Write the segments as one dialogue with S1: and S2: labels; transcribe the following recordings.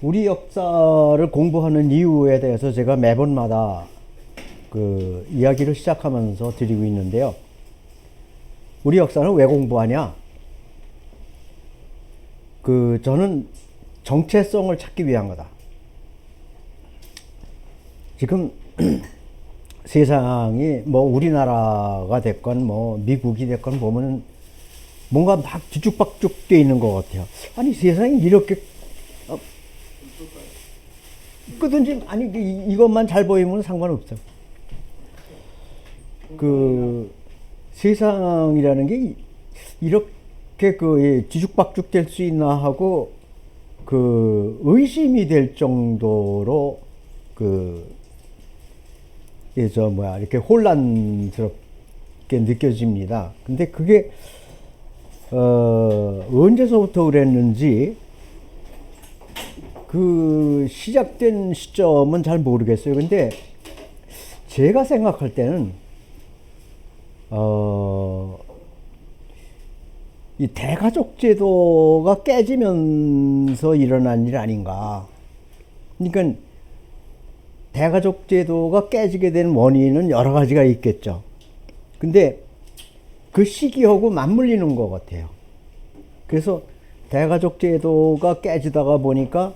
S1: 우리 역사를 공부하는 이유에 대해서 제가 매번마다 그 이야기를 시작하면서 드리고 있는데요. 우리 역사는 왜 공부하냐? 저는 정체성을 찾기 위한 거다. 지금 세상이 뭐 우리나라가 됐건 뭐 미국이 됐건 보면 뭔가 막 뒤죽박죽 돼 있는 것 같아요. 아니 세상이 이렇게 끄든지 아니 이것만 잘 보이면 상관없어. 세상이라는 게 이렇게 뒤죽박죽 될 수 있나 하고 의심이 될 정도로 이렇게 혼란스럽게 느껴집니다. 근데 그게 언제서부터 그랬는지 시작된 시점은 잘 모르겠어요. 근데 제가 생각할 때는 이 대가족 제도가 깨지면서 일어난 일 아닌가. 그러니까 대가족 제도가 깨지게 된 원인은 여러 가지가 있겠죠. 근데 그 시기하고 맞물리는 것 같아요. 그래서 대가족 제도가 깨지다가 보니까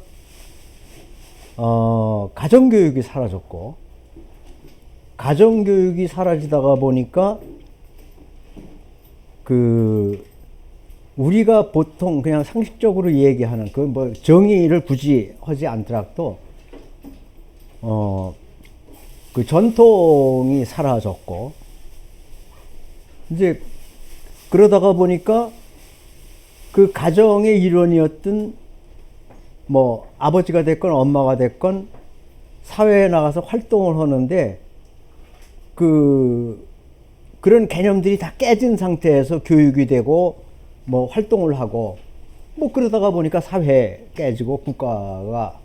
S1: 가정교육이 사라졌고, 가정교육이 사라지다가 보니까 우리가 보통 그냥 상식적으로 얘기하는 정의를 굳이 하지 않더라도 전통이 사라졌고, 이제 그러다가 보니까 가정의 일원이었던 아버지가 됐건 엄마가 됐건 사회에 나가서 활동을 하는데 그런 개념들이 다 깨진 상태에서 교육이 되고 활동을 하고 그러다가 보니까 사회 깨지고 국가가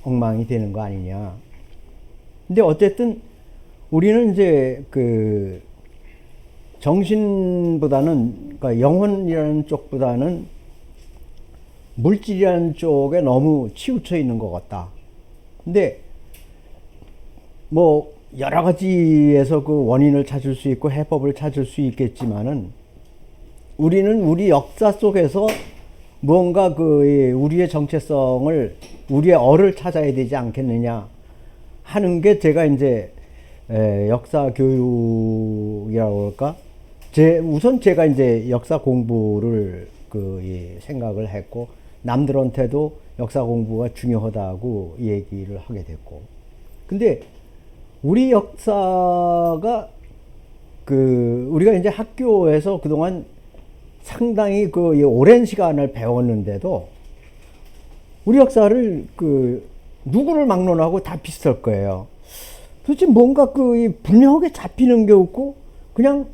S1: 엉망이 되는 거 아니냐. 근데 어쨌든 우리는 이제 정신보다는, 그러니까 영혼이라는 쪽보다는 물질이라는 쪽에 너무 치우쳐 있는 것 같다. 근데 여러 가지에서 원인을 찾을 수 있고 해법을 찾을 수 있겠지만은 우리는 우리 역사 속에서 무언가 우리의 정체성을, 우리의 어를 찾아야 되지 않겠느냐 하는 게 제가 이제 역사 교육이라고 할까? 우선 제가 이제 역사 공부를 생각을 했고, 남들한테도 역사 공부가 중요하다고 얘기를 하게 됐고. 근데 우리 역사가 우리가 이제 학교에서 그동안 상당히 오랜 시간을 배웠는데도 우리 역사를 누구를 막론하고 다 비슷할 거예요. 도대체 뭔가 분명하게 잡히는 게 없고 그냥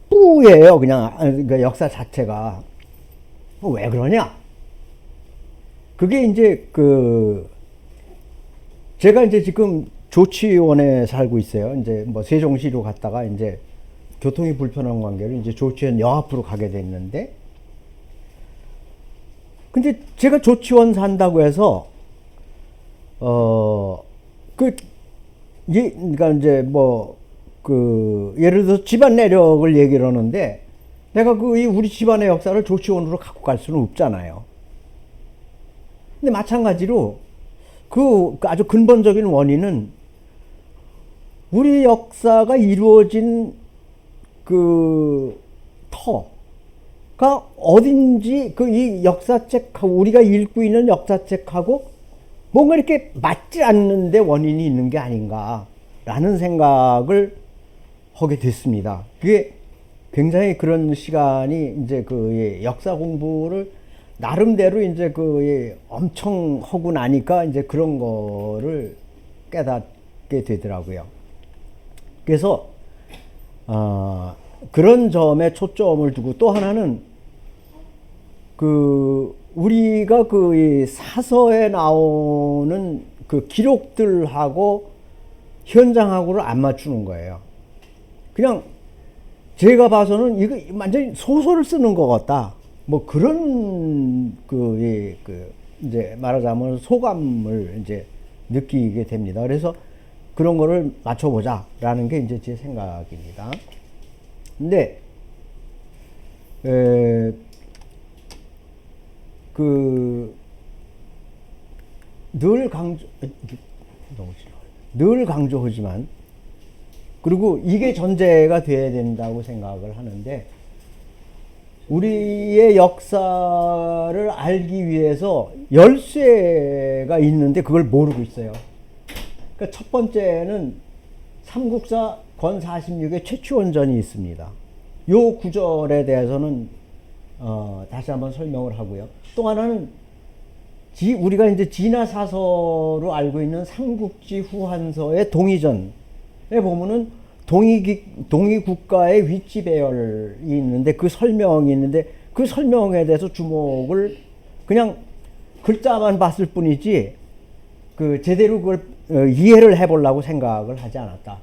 S1: 뿌예요. 그냥 역사 자체가. 왜 그러냐? 그게 이제 제가 이제 지금 조치원에 살고 있어요. 이제 세종시로 갔다가 이제 교통이 불편한 관계로 이제 조치원 역 앞으로 가게 됐는데, 근데 제가 조치원 산다고 해서 그러니까 이제 예를 들어서 집안 내력을 얘기를 하는데 내가 우리 집안의 역사를 조치원으로 갖고 갈 수는 없잖아요. 근데 마찬가지로 아주 근본적인 원인은 우리 역사가 이루어진 터가 어딘지 이 역사책하고 우리가 읽고 있는 역사책하고 뭔가 이렇게 맞지 않는데 원인이 있는 게 아닌가라는 생각을 하게 됐습니다. 그게 굉장히 그런 시간이 이제 역사 공부를 나름대로 이제 엄청 하고 나니까 이제 그런 거를 깨닫게 되더라고요. 그래서 그런 점에 초점을 두고, 또 하나는 우리가 사서에 나오는 기록들하고 현장하고를 안 맞추는 거예요. 그냥 제가 봐서는 이거 완전히 소설을 쓰는 것 같다. 그런 이제 말하자면 소감을 이제 느끼게 됩니다. 그래서 그런 거를 맞춰보자라는 게 이제 제 생각입니다. 근데 늘 강조하지만, 그리고 이게 전제가 돼야 된다고 생각을 하는데, 우리의 역사를 알기 위해서 열쇠가 있는데 그걸 모르고 있어요. 그러니까 첫 번째는 삼국사 권 46의 최치원전이 있습니다. 요 구절에 대해서는 다시 한번 설명을 하고요. 또 하나는 우리가 이제 진화사서로 알고 있는 삼국지 후한서의 동의전에 보면은 동의 국가의 위치 배열이 있는데 그 설명이 있는데 그 설명에 대해서 주목을 그냥 글자만 봤을 뿐이지 제대로 그걸 이해를 해보려고 생각을 하지 않았다.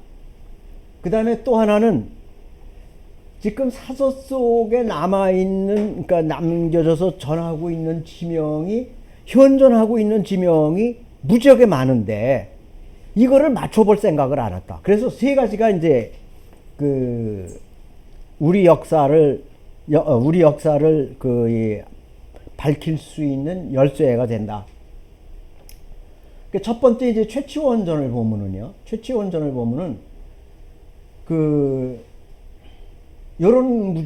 S1: 그 다음에 또 하나는 지금 사서 속에 남아있는, 그러니까 남겨져서 전하고 있는 지명이, 현존하고 있는 지명이 무지하게 많은데 이거를 맞춰볼 생각을 안 했다. 그래서 세 가지가 이제 우리 역사를 밝힐 수 있는 열쇠가 된다. 첫 번째 이제 최치원전을 보면은요. 최치원전을 보면은 요런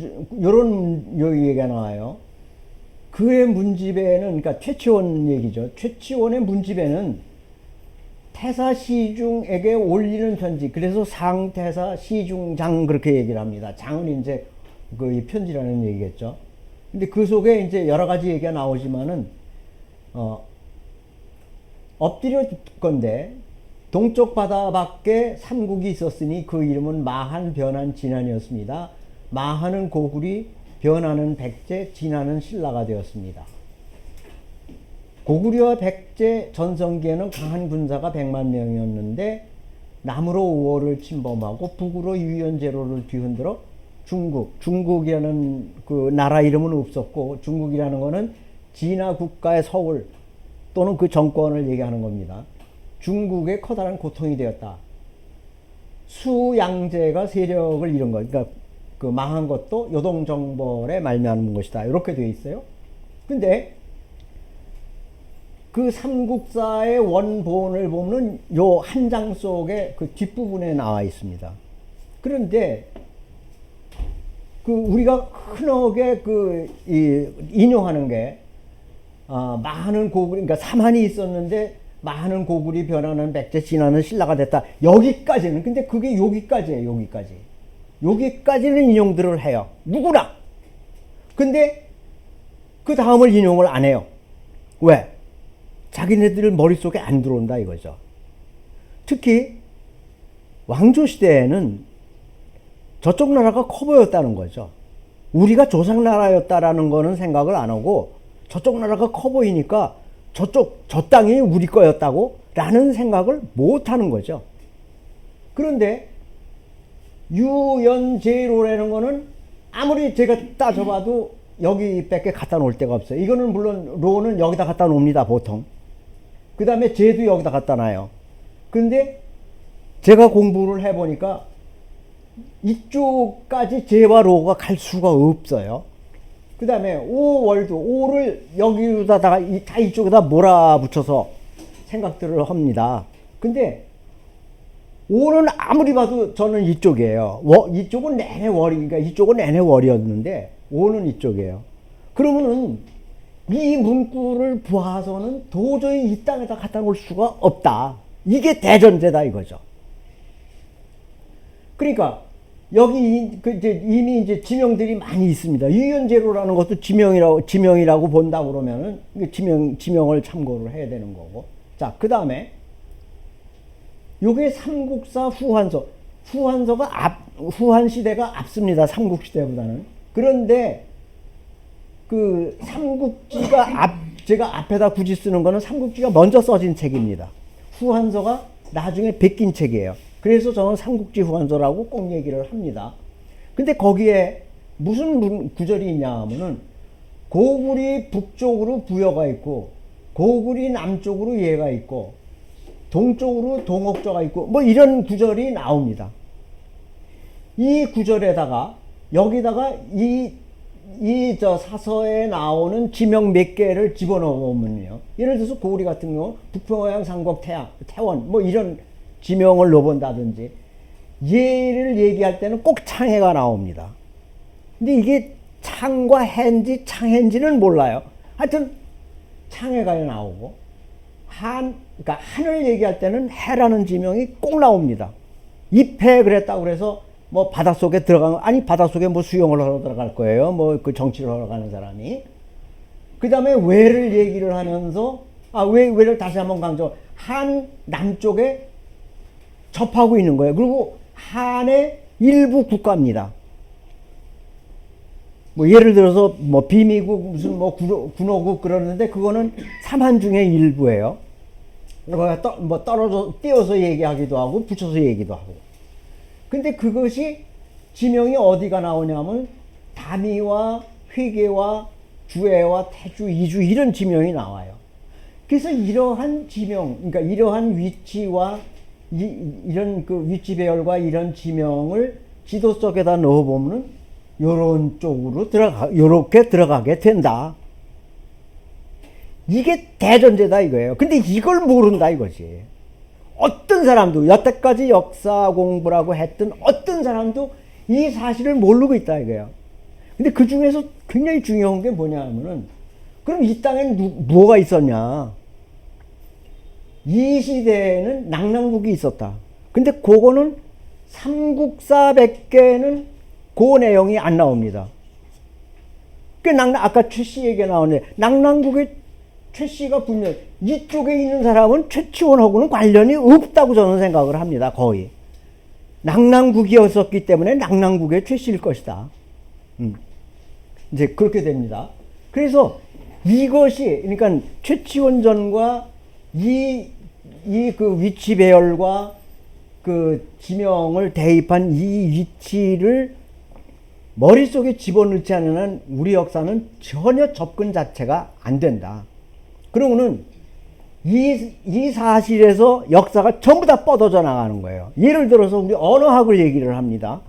S1: 얘기가 나와요. 그의 문집에는, 그러니까 최치원 얘기죠. 최치원의 문집에는 태사 시중에게 올리는 편지, 그래서 상태사 시중장 그렇게 얘기를 합니다. 장은 이제 이 편지라는 얘기겠죠. 근데 그 속에 이제 여러 가지 얘기가 나오지만은 엎드려 건데 동쪽 바다 밖에 삼국이 있었으니 그 이름은 마한, 변한, 진한이었습니다. 마한은 고구리, 변하는 백제, 진하는 신라가 되었습니다. 고구려와 백제 전성기에는 강한 군사가 100만 명이었는데 남으로 우호를 침범하고 북으로 유연제로를 뒤흔들어 중국이라는 그 나라 이름은 없었고, 중국이라는 거는 진화 국가의 서울 또는 그 정권을 얘기하는 겁니다. 중국의 커다란 고통이 되었다. 수양제가 세력을 잃은 것, 그러니까 망한 것도 요동정벌에 말미암은 것이다. 이렇게 되어 있어요. 근데 그 삼국사의 원본을 보면 요 한 장 속에 그 뒷부분에 나와 있습니다. 그런데 우리가 흔하게 인용하는 게 많은 고구리, 그러니까 삼한이 있었는데 많은 고구리, 변하는 백제, 진하는 신라가 됐다. 여기까지는, 근데 그게 여기까지예요. 여기까지는 인용들을 해요. 누구나. 근데 그 다음을 인용을 안 해요. 왜? 자기네들 머릿속에 안 들어온다 이거죠. 특히 왕조시대에는 저쪽 나라가 커 보였다는 거죠. 우리가 조상나라였다라는 거는 생각을 안 하고 저쪽 나라가 커 보이니까 저 땅이 우리 거였다고 라는 생각을 못 하는 거죠. 그런데 유연제로라는 거는 아무리 제가 따져봐도 여기밖에 갖다 놓을 데가 없어요. 이거는 물론 로는 여기다 갖다 놓습니다, 보통. 그 다음에 제도 여기다 갖다 놔요. 근데 제가 공부를 해보니까 이쪽까지 제와 로가 갈 수가 없어요. 그 다음에 오를 여기다가 다 이쪽에다 몰아붙여서 생각들을 합니다. 근데 오는 아무리 봐도 저는 이쪽이에요. 이쪽은 내내 월이, 그러니까 이쪽은 내내 월이었는데 오는 이쪽이에요. 그러면은 이 문구를 보아서는 도저히 이 땅에다 갖다 놓을 수가 없다. 이게 대전제다 이거죠. 그러니까 여기 이미 이제 지명들이 많이 있습니다. 유연제로라는 것도 지명이라고 본다 그러면은 지명을 참고를 해야 되는 거고. 자, 그 다음에 요게 삼국사 후한서가 후한 시대가 앞섭니다. 삼국시대보다는. 그런데 삼국지가 제가 앞에다 굳이 쓰는 거는 삼국지가 먼저 써진 책입니다. 후한서가 나중에 베낀 책이에요. 그래서 저는 삼국지 후한서라고 꼭 얘기를 합니다. 근데 거기에 무슨 구절이 있냐 하면은 고구리 북쪽으로 부여가 있고 고구리 남쪽으로 얘가 있고 동쪽으로 동옥조가 있고 뭐 이런 구절이 나옵니다. 이 구절에다가 여기다가 이 저 사서에 나오는 지명 몇 개를 집어넣으면요. 예를 들어서 고구리 같은 경우 북평양 상곡 태원 뭐 이런 지명을 넣어본다든지 얘를 얘기할 때는 꼭 창해가 나옵니다. 근데 이게 창과 해인지 창해인지는 몰라요. 하여튼 창해가 나오고 그러니까 한을 얘기할 때는 해라는 지명이 꼭 나옵니다. 입해 그랬다고 그래서 뭐 바닷속에 아니 바닷속에 뭐 수영을 하러 들어갈 거예요. 뭐 그 정치를 하러 가는 사람이. 그 다음에 왜를 얘기를 하면서 왜를 다시 한번 강조. 한 남쪽에 접하고 있는 거예요. 그리고 한의 일부 국가입니다. 뭐 예를 들어서 뭐 비미국 무슨 뭐 군호국 그러는데 그거는 삼한 중의 일부예요. 뭐 떨어져 띄어서 얘기하기도 하고 붙여서 얘기도 하고. 근데 그것이 지명이 어디가 나오냐면 다미와 회계와 주해와 태주, 이주 이런 지명이 나와요. 그래서 이러한 지명, 그러니까 이러한 위치와 이런 그 위치 배열과 이런 지명을 지도 속에다 넣어보면 요런 쪽으로 요렇게 들어가게 된다. 이게 대전제다 이거예요. 근데 이걸 모른다 이거지. 어떤 사람도 여태까지 역사 공부라고 했던 어떤 사람도 이 사실을 모르고 있다 이거예요. 근데 그 중에서 굉장히 중요한 게 뭐냐 하면은 그럼 이 땅엔 뭐가 있었냐? 이 시대에는 낙랑국이 있었다. 근데 그거는 삼국사백개는 그 내용이 안 나옵니다. 아까 최씨 얘기가 나오는데 낙랑국의 최씨가 분명 이쪽에 있는 사람은 최치원하고는 관련이 없다고 저는 생각을 합니다. 거의 낙랑국이었었기 때문에 낙랑국의 최씨일 것이다. 이제 그렇게 됩니다. 그래서 이것이 그러니까 최치원전과 그 위치 배열과 그 지명을 대입한 이 위치를 머릿속에 집어넣지 않는 한 우리 역사는 전혀 접근 자체가 안 된다. 그러면은 이 사실에서 역사가 전부 다 뻗어져 나가는 거예요. 예를 들어서 우리 언어학을 얘기를 합니다.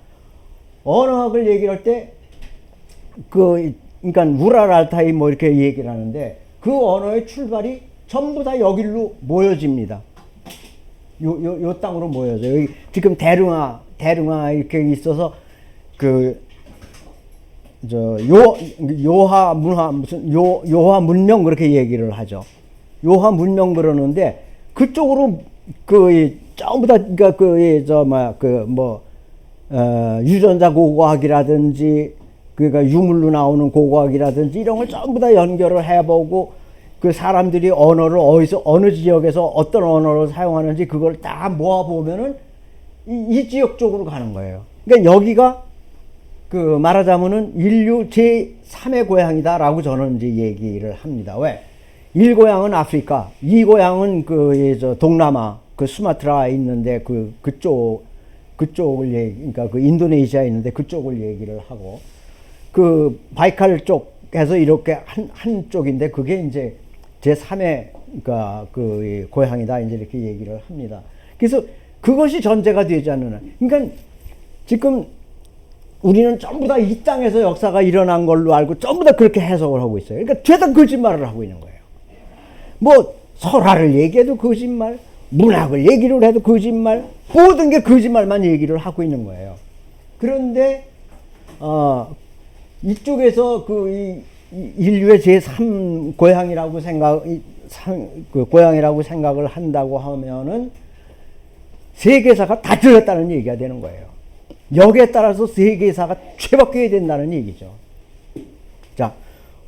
S1: 언어학을 얘기할 때 그러니까 우랄 알타이 뭐 이렇게 얘기를 하는데 그 언어의 출발이 전부 다 여기로 모여집니다. 요 땅으로 모여져. 여기 지금 대릉아 이렇게 있어서 요하 문화 무슨 요하 문명 그렇게 얘기를 하죠. 요하 문명 그러는데 그쪽으로 전부 다 유전자 고고학이라든지 그러니까 유물로 나오는 고고학이라든지 이런 걸 전부 다 연결을 해보고 그 사람들이 언어를 어느 지역에서 어떤 언어를 사용하는지 그걸 다 모아보면은 이 지역 쪽으로 가는 거예요. 그러니까 여기가 말하자면은 인류 제3의 고향이다라고 저는 이제 얘기를 합니다. 왜? 1고향은 아프리카, 2고향은 동남아, 수마트라에 있는데 그쪽을 그러니까 인도네시아에 있는데 그쪽을 얘기를 하고 바이칼 쪽에서 이렇게 한 쪽인데 그게 이제 제3의 그러니까 고향이다 이제 이렇게 얘기를 합니다. 그래서 그것이 전제가 되지 않는 한 그러니까 지금 우리는 전부 다 이 땅에서 역사가 일어난 걸로 알고 전부 다 그렇게 해석을 하고 있어요. 그러니까 죄다 거짓말을 하고 있는 거예요. 뭐 설화를 얘기해도 거짓말, 문학을 얘기를 해도 거짓말, 모든 게 거짓말만 얘기를 하고 있는 거예요. 그런데 이쪽에서 인류의 제3 고향이라고 고향이라고 생각을 한다고 하면은 세계사가 다 틀렸다는 얘기가 되는 거예요. 여기에 따라서 세계사가 죄바뀌어야 된다는 얘기죠. 자,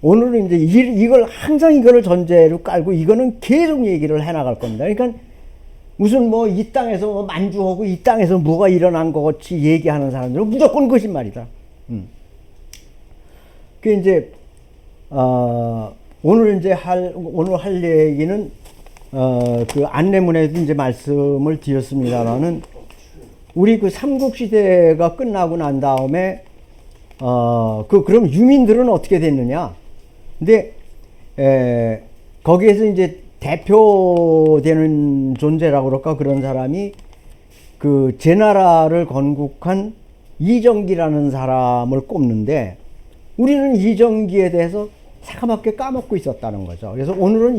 S1: 오늘은 이제 이걸 항상 이거를 전제로 깔고 이거는 계속 얘기를 해나갈 겁니다. 그러니까 무슨 뭐 이 땅에서 뭐 만주하고 이 땅에서 뭐가 일어난 것 같이 얘기하는 사람들은 무조건 거짓말이다. 그 이제 오늘 할 얘기는 안내문에도 이제 말씀을 드렸습니다만은 우리 삼국시대가 끝나고 난 다음에 그럼 유민들은 어떻게 됐느냐? 근데 거기에서 이제 대표되는 존재라고 그럴까 그런 사람이 그 제 나라를 건국한 이정기라는 사람을 꼽는데 우리는 이정기에 대해서 새까맣게 까먹고 있었다는 거죠. 그래서 오늘은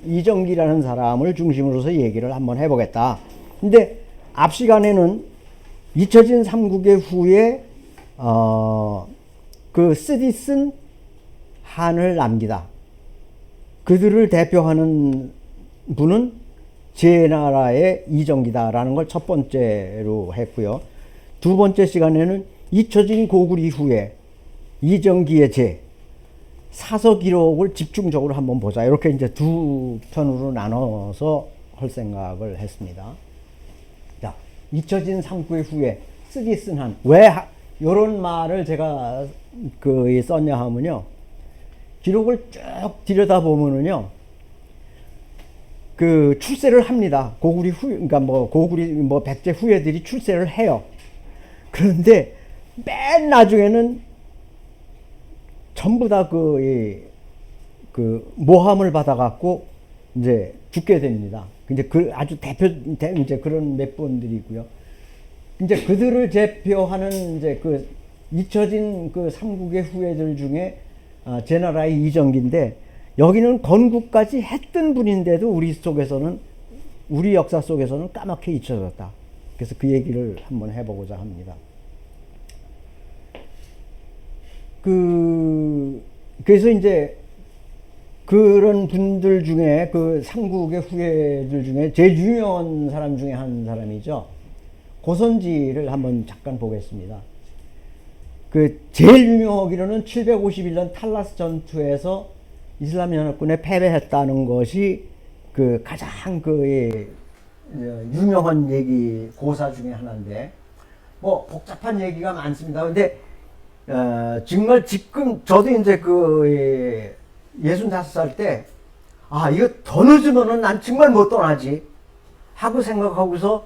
S1: 이정기라는 사람을 중심으로서 얘기를 한번 해보겠다. 근데 앞 시간에는 잊혀진 삼국의 후에 그 쓰디 쓴 한을 남기다. 그들을 대표하는 분은 제 나라의 이정기다라는 걸 첫 번째로 했고요. 두 번째 시간에는 잊혀진 고구 이후에 이정기의 제 사서 기록을 집중적으로 한번 보자. 이렇게 이제 두 편으로 나눠서 할 생각을 했습니다. 자, 잊혀진 삼국의 후에 쓰디 쓴 한. 왜 이런 말을 제가 썼냐 하면요. 기록을 쭉 들여다보면은요. 그 출세를 합니다. 고구리 후, 그러니까 백제 후예들이 출세를 해요. 그런데 맨 나중에는 전부 다 모함을 받아갖고 이제 죽게 됩니다. 이제 아주 이제 그런 몇 분들이고요. 이제 그들을 대표하는 이제 잊혀진 삼국의 후예들 중에 제 나라의 이정기인데 여기는 건국까지 했던 분인데도 우리 역사 속에서는 까맣게 잊혀졌다. 그래서 그 얘기를 한번 해보고자 합니다. 그래서 이제 그런 분들 중에 삼국의 후예들 중에 제일 유명한 사람 중에 한 사람이죠. 고선지를 한번 잠깐 보겠습니다. 제일 유명하기로는 751년 탈라스 전투에서 이슬람 연합군에 패배했다는 것이 가장 유명한 고사 중에 하나인데 뭐 복잡한 얘기가 많습니다. 근데 정말 지금 저도 이제 65살 때 이거 더 늦으면은 난 정말 못 떠나지 하고 생각하고서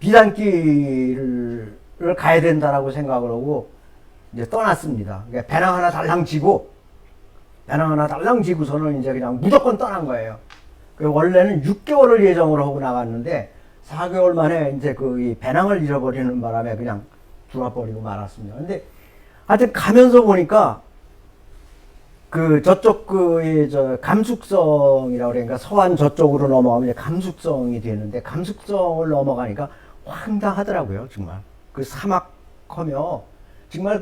S1: 비단길을 가야 된다라고 생각을 하고 이제 떠났습니다. 그러니까 배낭 하나 달랑 지고서는 이제 그냥 무조건 떠난 거예요. 원래는 6개월을 예정으로 하고 나갔는데 4개월 만에 이제 이 배낭을 잃어버리는 바람에 그냥 들어와버리고 말았습니다. 근데 하여튼 가면서 보니까 저쪽 감숙성이라고 그러니까 서안 저쪽으로 넘어가면 이제 감숙성이 되는데 감숙성을 넘어가니까 황당하더라고요. 정말 사막하며 정말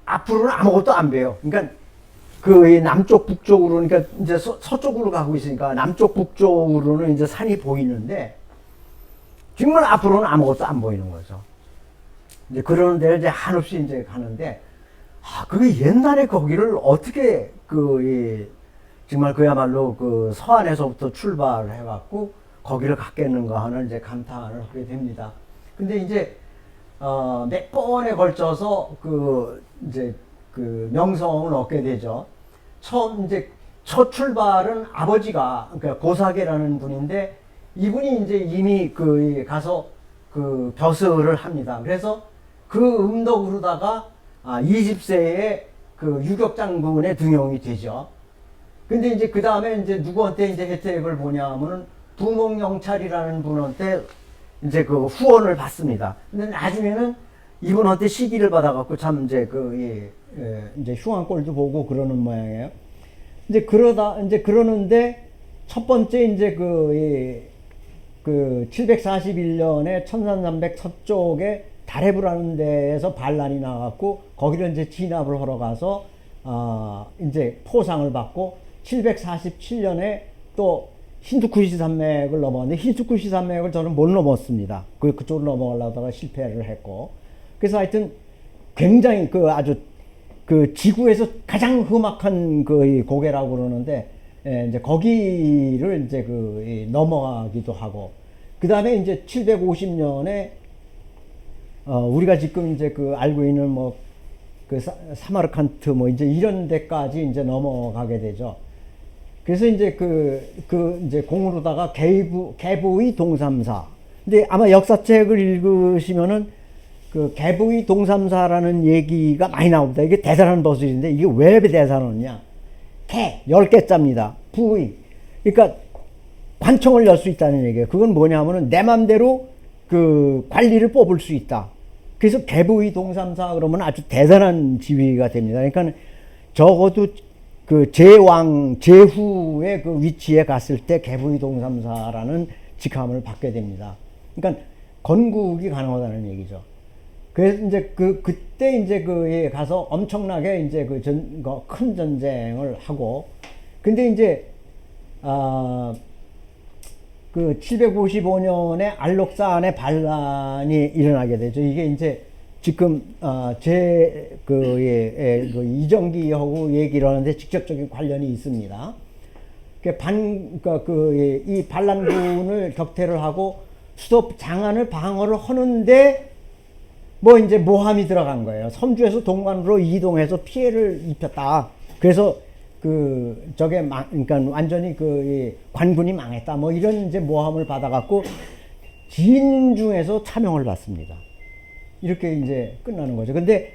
S1: 앞으로는 아무것도 안 배요. 그러니까 남쪽 북쪽으로 그러니까 이제 서쪽으로 가고 있으니까 남쪽 북쪽으로는 이제 산이 보이는데 정말 앞으로는 아무것도 안 보이는 거죠. 이제 그러는 데를 이제 한없이 이제 가는데 그게 옛날에 거기를 어떻게 정말 그야말로 서안에서부터 출발을 해갖고 거기를 갔겠는가 하는 이제 감탄을 하게 됩니다. 근데 이제 몇 번에 걸쳐서 이제 명성을 얻게 되죠. 첫 출발은 아버지가 그러니까 고사계라는 분인데 이분이 이제 이미 가서 벼슬을 합니다. 그래서 음덕으로다가 20세에 유격장군에 등용이 되죠. 근데 이제 그 다음에 이제 누구한테 이제 혜택을 보냐면은 부목영찰이라는 분한테 이제 후원을 받습니다. 근데 나중에는 이분한테 시기를 받아갖고 참 이제 이제 흉한 꼴도 보고 그러는 모양이에요. 이제 그러는데 첫 번째 이제 741년에 천산삼백 서쪽에 다레부라는 데에서 반란이 나갖고 거기를 이제 진압을 하러 가서 이제 포상을 받고 747년에 또 힌두쿠시 산맥을 넘어갔는데 힌두쿠시 산맥을 저는 못 넘었습니다. 그쪽으로 넘어가려다가 실패를 했고 그래서 하여튼 굉장히 아주 지구에서 가장 험악한 고개라고 그러는데 이제 거기를 이제 넘어가기도 하고 그 다음에 이제 750년에 우리가 지금 이제 알고 있는 사마르칸트 이제 이런 데까지 이제 넘어가게 되죠. 그래서 이제 이제 공으로다가 개부의 동삼사. 근데 아마 역사책을 읽으시면은 그 개부의 동삼사라는 얘기가 많이 나옵니다. 이게 대단한 버섯인데 이게 왜 대단하냐? 개 10개짜입니다. 부의. 그러니까 관청을 열 수 있다는 얘기예요. 그건 뭐냐면은 내 맘대로 그 관리를 뽑을 수 있다. 그래서 개부의 동삼사 그러면 아주 대단한 지위가 됩니다. 그러니까 적어도 그 제왕 제후의 그 위치에 갔을 때 개부의 동삼사라는 직함을 받게 됩니다. 그러니까 건국이 가능하다는 얘기죠. 그래서 이제 그때 이제 그에 가서 엄청나게 이제 큰 전쟁을 하고, 근데 이제, 그 755년에 알록산의 반란이 일어나게 되죠. 이게 이제 지금, 이정기하고 얘기를 하는데 직접적인 관련이 있습니다. 이 반란군을 격퇴를 하고 수도 장안을 방어를 하는데 뭐 이제 모함이 들어간 거예요. 섬주에서 동관으로 이동해서 피해를 입혔다. 그래서 그러니까 완전히 이 관군이 망했다. 뭐 이런 이제 모함을 받아갖고 진중에서 차명을 받습니다. 이렇게 이제 끝나는 거죠. 근데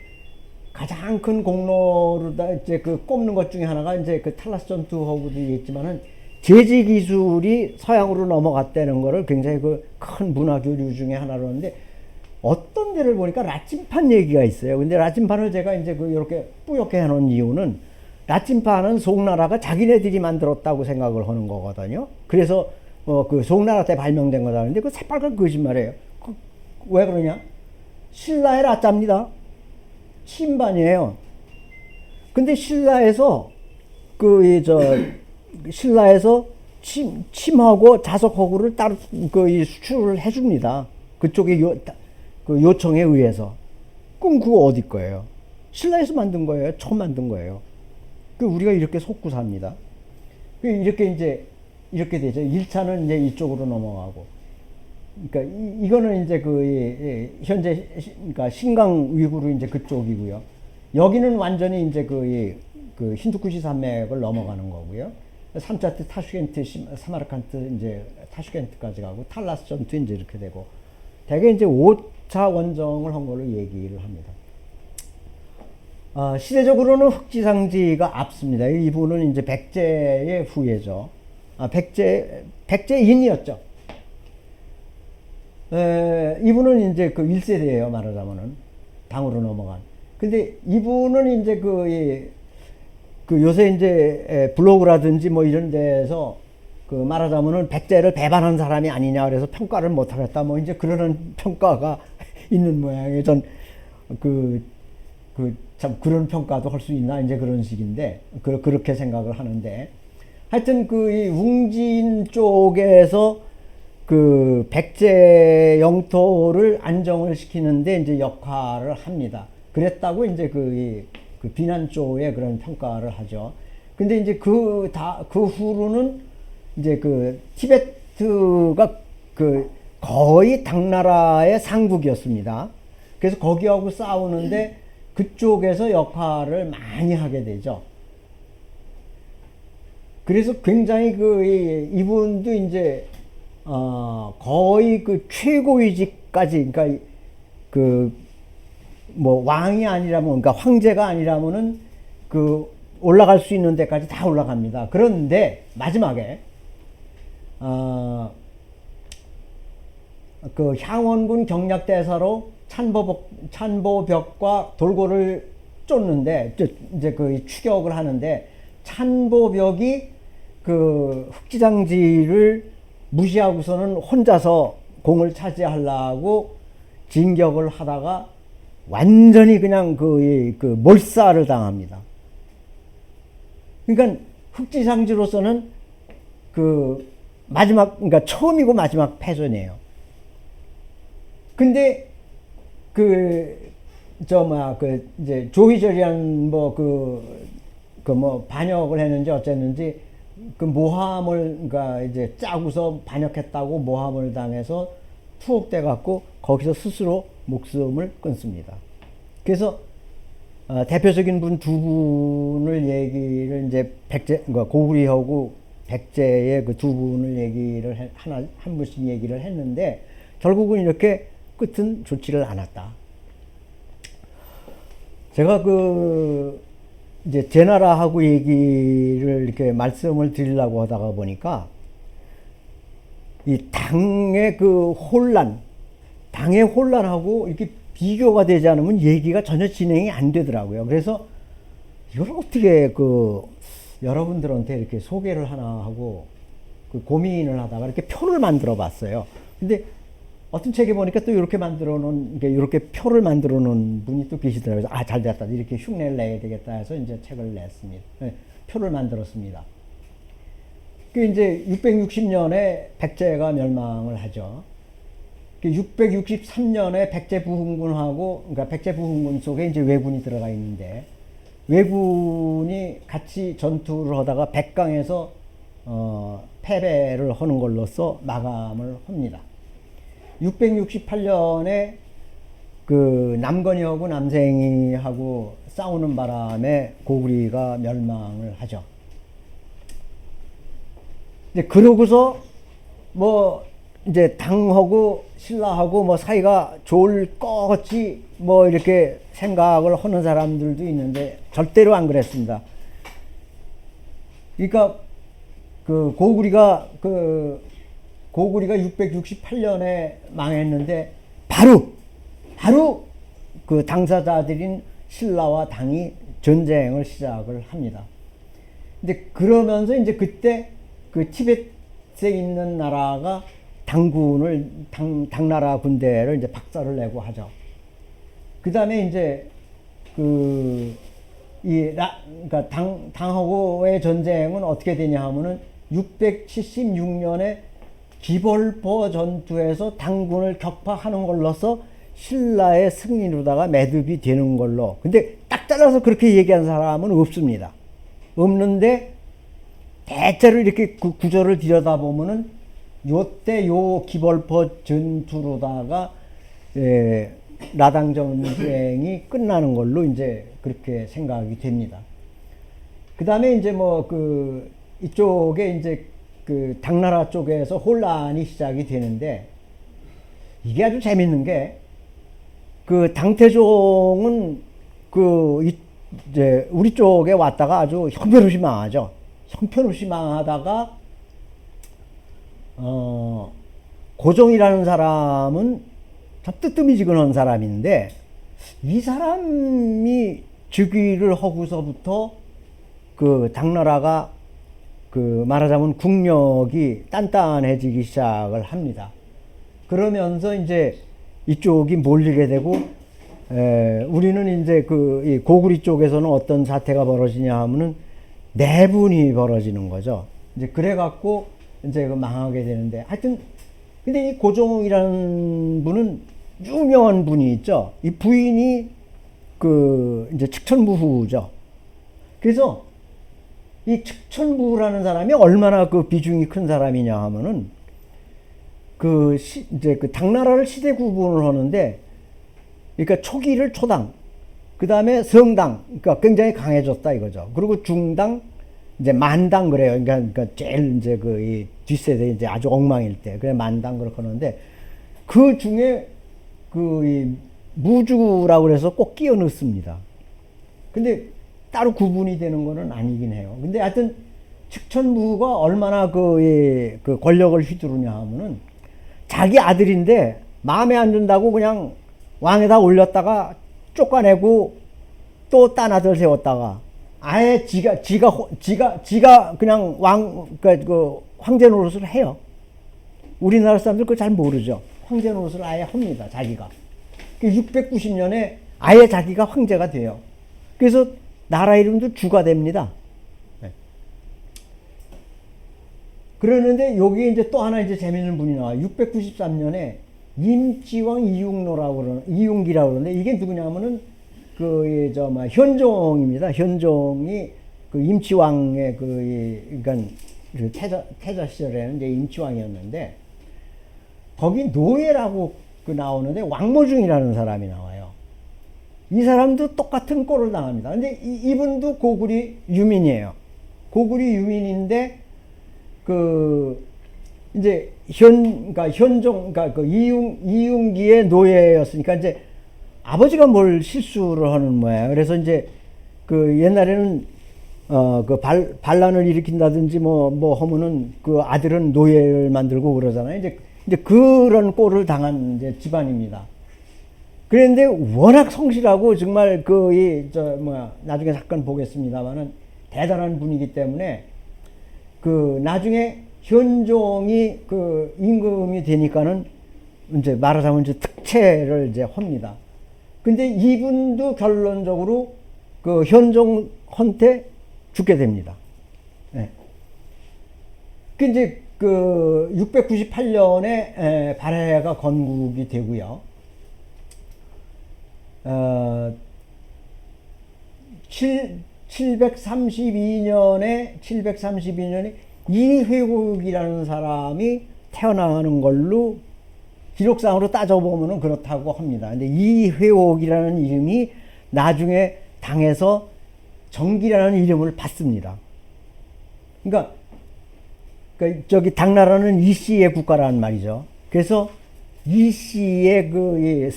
S1: 가장 큰 공로로다 이제 꼽는 것 중에 하나가 이제 탈라스 전투하고도 얘기했지만은 제지 기술이 서양으로 넘어갔다는 거를 굉장히 큰 문화 교류 중에 하나로 하는데, 어떤 데를 보니까 라찐판 얘기가 있어요. 근데 라찐판을 제가 이제 이렇게 뿌옇게 해놓은 이유는, 라찐판은 송나라가 자기네들이 만들었다고 생각을 하는 거거든요. 그래서 송나라 때 발명된 거라는데 그 새빨간 거짓말이에요. 왜 그러냐? 신라의 라짜입니다. 신반이에요. 근데 신라에서 신라에서 침하고 자석허구를 따로 수출을 해줍니다. 그쪽에 요청에 의해서. 그럼 그거 어디 거예요? 신라에서 만든 거예요. 처음 만든 거예요. 우리가 이렇게 속고 삽니다. 이렇게 이렇게 되죠. 1차는 이제 이쪽으로 넘어가고. 그러니까 이거는 이제 현재 그러니까 신강 위구르 이제 그쪽이고요. 여기는 완전히 이제 힌두쿠시 산맥을 넘어가는 거고요. 3차 때 타슈켄트, 사마르칸트 이제 타슈켄트까지 가고 탈라스 전투 이제 이렇게 되고, 대개 이제 5차 원정을 한 걸로 얘기를 합니다. 시대적으로는 흑지상지가 앞섭니다. 이분은 이제 백제의 후예죠. 백제인이었죠. 이분은 이제 1세대예요, 말하자면은. 당으로 넘어간. 근데 이분은 이제 요새 이제 블로그라든지 뭐 이런 데서 말하자면은 백제를 배반한 사람이 아니냐 그래서 평가를 못 하겠다. 뭐 이제 그러는 평가가 있는 모양이에요. 전 참 그런 평가도 할 수 있나 이제 그런 식인데, 그렇게 생각을 하는데, 하여튼 이 웅진 쪽에서 백제 영토를 안정을 시키는데 이제 역할을 합니다. 그랬다고 이제 비난 쪽에 그런 평가를 하죠. 근데 이제 그 후로는 이제 티베트가 거의 당나라의 상국이었습니다. 그래서 거기하고 싸우는데 그쪽에서 역할을 많이 하게 되죠. 그래서 굉장히 이분도 이제 거의 최고위직까지, 그러니까 뭐 왕이 아니라면, 그러니까 황제가 아니라면은 올라갈 수 있는 데까지 다 올라갑니다. 그런데 마지막에 향원군 경략대사로 찬보벽과 돌고를 쫓는데 이제 추격을 하는데, 찬보벽이 흑지장지를 무시하고서는 혼자서 공을 차지하려고 진격을 하다가 완전히 그냥 몰살을 당합니다. 그러니까 흑지장지로서는 그러니까 처음이고 마지막 패전이에요. 근데 이제 조희절이란 반역을 했는지 어쨌는지 모함을, 그러니까 이제 짜고서 반역했다고 모함을 당해서 투옥돼 갖고 거기서 스스로 목숨을 끊습니다. 그래서 대표적인 분 두 분을 얘기를 이제 고구리하고 백제의 두 분을 얘기를 한 분씩 얘기를 했는데, 결국은 이렇게 끝은 좋지를 않았다. 제가 이제 제 나라하고 얘기를 이렇게 말씀을 드리려고 하다가 보니까 이 당의 당의 혼란하고 이렇게 비교가 되지 않으면 얘기가 전혀 진행이 안 되더라고요. 그래서 이걸 어떻게 여러분들한테 이렇게 소개를 하나 하고 고민을 하다가 이렇게 표를 만들어 봤어요. 근데 어떤 책에 보니까 또 이렇게 이렇게 표를 만들어 놓은 분이 또 계시더라고요. 그래서 잘 됐다. 이렇게 흉내를 내야 되겠다 해서 이제 책을 냈습니다. 네, 표를 만들었습니다. 이제 660년에 백제가 멸망을 하죠. 663년에 백제 부흥군하고, 그러니까 백제 부흥군 속에 이제 왜군이 들어가 있는데, 왜군이 같이 전투를 하다가 백강에서 패배를 하는 걸로써 마감을 합니다. 668년에 남건이하고 남생이하고 싸우는 바람에 고구리가 멸망을 하죠. 이제 그러고서 이제 당하고 신라하고 사이가 좋을 것 같이 이렇게 생각을 하는 사람들도 있는데 절대로 안 그랬습니다. 그러니까 고구리가 668년에 망했는데 바로 당사자들인 신라와 당이 전쟁을 시작을 합니다. 근데 그러면서 이제 그때 티벳에 있는 나라가 당나라 군대를 이제 박살을 내고 하죠. 그 다음에 이제 그러니까 당하고의 전쟁은 어떻게 되냐 하면은 676년에 기벌포 전투에서 당군을 격파하는 걸로서 신라의 승리로다가 매듭이 되는 걸로. 근데 딱 잘라서 그렇게 얘기한 사람은 없습니다. 없는데 대체로 이렇게 구조를 들여다보면은 요때 기벌포 전투로다가 라당 전쟁이 끝나는 걸로 이제 그렇게 생각이 됩니다. 그 다음에 이제 이쪽에 이제 당나라 쪽에서 혼란이 시작이 되는데, 이게 아주 재밌는 게 당태종은 이제 우리 쪽에 왔다가 아주 형편없이 망하죠. 형편없이 망하다가 고종이라는 사람은 참 뜨뜨미지근한 사람인데, 이 사람이 즉위를 하고서부터 당나라가 말하자면 국력이 단단해지기 시작을 합니다. 그러면서 이제 이쪽이 몰리게 되고, 우리는 이제 이 고구리 쪽에서는 어떤 사태가 벌어지냐 하면은 내분이 벌어지는 거죠. 이제 그래갖고 이제 망하게 되는데, 하여튼 근데 이 고종이라는 분은 유명한 분이 있죠. 이 부인이 이제 측천부후죠. 그래서 이 측천부라는 사람이 얼마나 비중이 큰 사람이냐 하면은 이제 당나라를 시대 구분을 하는데, 그러니까 초기를 초당, 그 다음에 성당, 그러니까 굉장히 강해졌다 이거죠. 그리고 중당, 이제 만당 그래요. 그러니까 제일 이제 이 뒷세대 이제 아주 엉망일 때, 그래 만당 그렇게 하는데, 그 중에 이 무주라고 그래서 꼭 끼워 넣습니다. 근데 따로 구분이 되는 거는 아니긴 해요. 근데 하여튼 측천부가 얼마나 권력을 휘두르냐 하면은, 자기 아들인데 마음에 안 든다고 그냥 왕에다 올렸다가 쫓아내고 또 딴 아들 세웠다가 아예 지가 그냥 황제 노릇을 해요. 우리나라 사람들 그거 잘 모르죠. 황제 노릇을 아예 합니다. 자기가. 690년에 아예 자기가 황제가 돼요. 그래서 나라 이름도 주가 됩니다. 네. 그러는데 여기 이제 또 하나 이제 재밌는 분이 나와요. 693년에 임지왕 이윤기라고 그러는데, 이게 누구냐면은 현종입니다. 현종이 임치왕의 그러니까 태자 시절에는 이제 임치왕이었는데, 거기 노예라고 나오는데 왕모중이라는 사람이 나와요. 이 사람도 똑같은 꼴을 당합니다. 근데 이분도 고구리 유민이에요. 고구리 유민인데 이제 그러니까 현종, 그러니까 이윤기의 노예였으니까 이제 아버지가 뭘 실수를 하는 모양. 그래서 이제 그 옛날에는 그 반란을 일으킨다든지 뭐 하면은 그 아들은 노예를 만들고 그러잖아요. 이제 그런 꼴을 당한 이제 집안입니다. 그런데 워낙 성실하고 정말 나중에 잠깐 보겠습니다만은 대단한 분이기 때문에 그 나중에 현종이 그 임금이 되니까는 이제 말하자면 이제 특채를 이제 합니다. 근데 이분도 결론적으로 그 현종한테 죽게 됩니다. 네. 그 이제 그 698년에 발해가 건국이 되고요. 732년에 이회국이라는 사람이 태어나는 걸로 기록상으로 따져보면 그렇다고 합니다. 근데 이회옥이라는 이름이 나중에 당에서 정기라는 이름을 받습니다. 그러니까 저기 당나라는 이씨의 국가라는 말이죠. 그래서 이씨의 그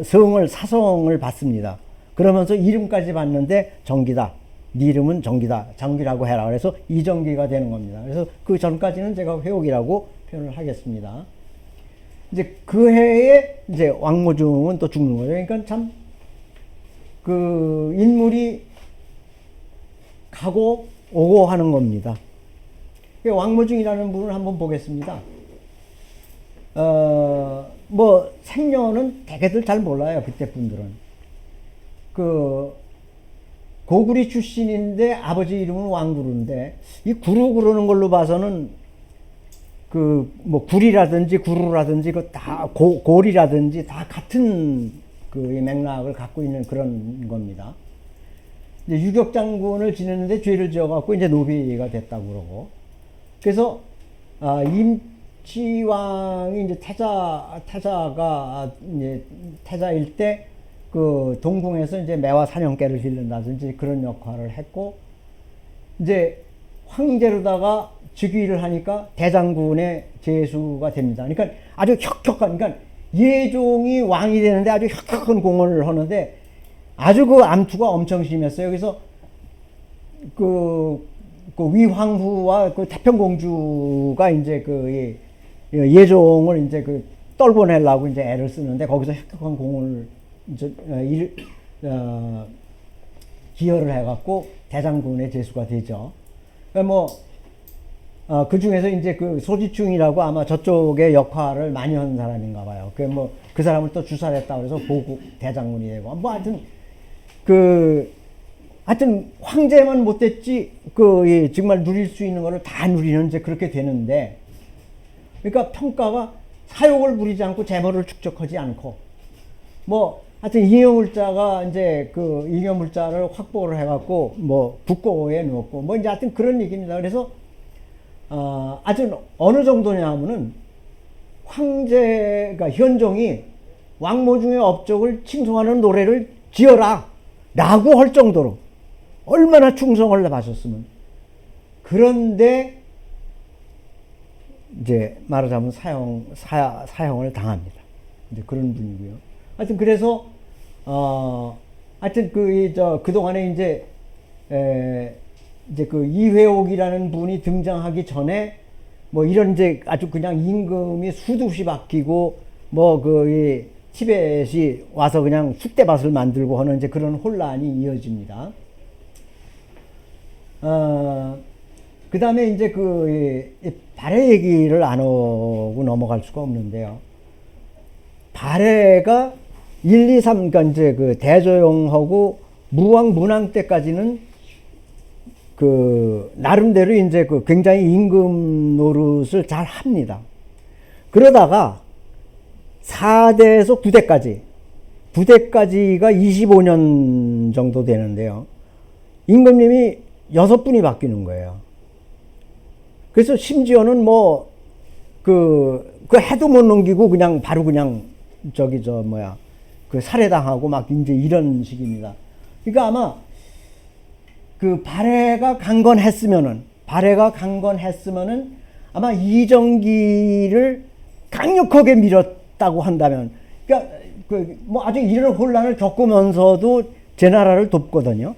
S1: 성을 사성을 받습니다. 그러면서 이름까지 받는데 정기다. 네 이름은 정기다. 정기라고 해라. 그래서 이정기가 되는 겁니다. 그래서 그 전까지는 제가 회옥이라고 표현을 하겠습니다. 이제 그 해에 이제 왕모중은 또 죽는 거죠. 그러니까 참 그 인물이 가고 오고 하는 겁니다. 왕모중이라는 분을 한번 보겠습니다. 뭐 생년은 대개들 잘 몰라요. 그때 분들은 그 고구리 출신인데 아버지 이름은 왕구루인데 이 구루 그러는 걸로 봐서는 그 뭐 구리라든지 구루라든지 그 다 고리라든지 다 같은 그 맥락을 갖고 있는 그런 겁니다. 이제 유격장군을 지냈는데 죄를 지어갖고 이제 노비가 됐다고 그러고 그래서 임치왕이 이제 태자가 이제 태자일 때 그 동궁에서 이제 매화 사냥개를 기른다든지 그런 역할을 했고 이제 황제로다가 즉위를 하니까 대장군의 제수가 됩니다. 그러니까 아주 혁혁한, 그러니까 예종이 왕이 되는데 아주 혁혁한 공헌을 하는데 아주 그 암투가 엄청 심했어요. 그래서 그 위황후와 그 태평공주가 이제 그 예종을 이제 그 떨궈내려고 이제 애를 쓰는데 거기서 혁혁한 공헌을 이제 기여를 해갖고 대장군의 제수가 되죠. 뭐 그 중에서 이제 그 소지충이라고 아마 저쪽의 역할을 많이 한 사람인가 봐요. 그 사람을 또 주살했다 그래서 보국 대장군이 되고 뭐 하여튼 황제만 못됐지 정말 누릴 수 있는 거를 다 누리는 이제 그렇게 되는데 그러니까 평가가 사욕을 부리지 않고 재물을 축적하지 않고 뭐 하여튼 잉여물자가 이제 그 잉여물자를 확보를 해갖고 뭐 국고에 넣었고 뭐 이제 하여튼 그런 얘기입니다. 그래서 아주 어느 정도냐면은 황제가 현종이 왕모중의 업적을 칭송하는 노래를 지어라 라고 할 정도로 얼마나 충성을 하셨으면. 그런데 이제 말하자면 사형을 당합니다. 이제 그런 분이고요. 하여튼 그래서 하여튼 그동안에 이제 그 이회옥이라는 분이 등장하기 전에 뭐 이런 이제 아주 그냥 임금이 수도 없이 바뀌고 뭐 티벳이 와서 그냥 쑥대밭을 만들고 하는 이제 그런 혼란이 이어집니다. 그 다음에 이제 발해 얘기를 안 하고 넘어갈 수가 없는데요. 발해가 1, 2, 3, 그러니까 이제 그 대조영하고 무왕 문왕 때까지는 나름대로 이제 굉장히 임금 노릇을 잘 합니다. 그러다가 4대에서 9대까지가 25년 정도 되는데요. 임금님이 6분이 바뀌는 거예요. 그래서 심지어는 해도 못 넘기고 그냥 바로 그냥 살해당하고 막 이제 이런 식입니다. 그러니까 아마 발해가 강건했으면은 아마 이정기를 강력하게 밀었다고 한다면, 그러니까 뭐 아주 이런 혼란을 겪으면서도 제 나라를 돕거든요.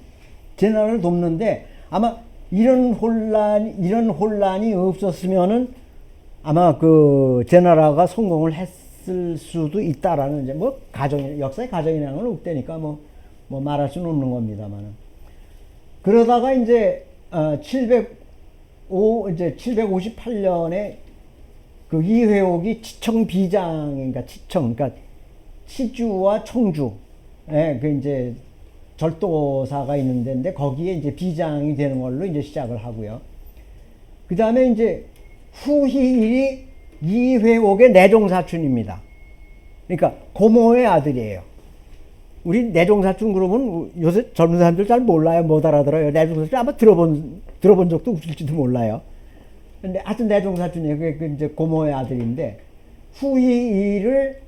S1: 제 나라를 돕는데 아마 이런 혼란이 없었으면은 아마 그 제 나라가 성공을 했을 수도 있다라는 이제 뭐 역사의 가정이라는 건 없다니까 뭐 말할 수는 없는 겁니다만은. 그러다가 이제 758년에 그 이회옥이 치청 비장인가 그러니까 치주와 청주, 그 이제 절도사가 있는 데인데 거기에 이제 비장이 되는 걸로 이제 시작을 하고요. 그 다음에 이제 후희일이 이회옥의 내종사촌입니다. 그러니까 고모의 아들이에요. 우리 내종사촌 그러면 요새 젊은 사람들 잘 몰라요. 못 알아들어요. 내종사촌 아마 들어본 적도 없을지도 몰라요. 근데 하여튼 내종사촌이에요. 그게 이제 고모의 아들인데 후희일을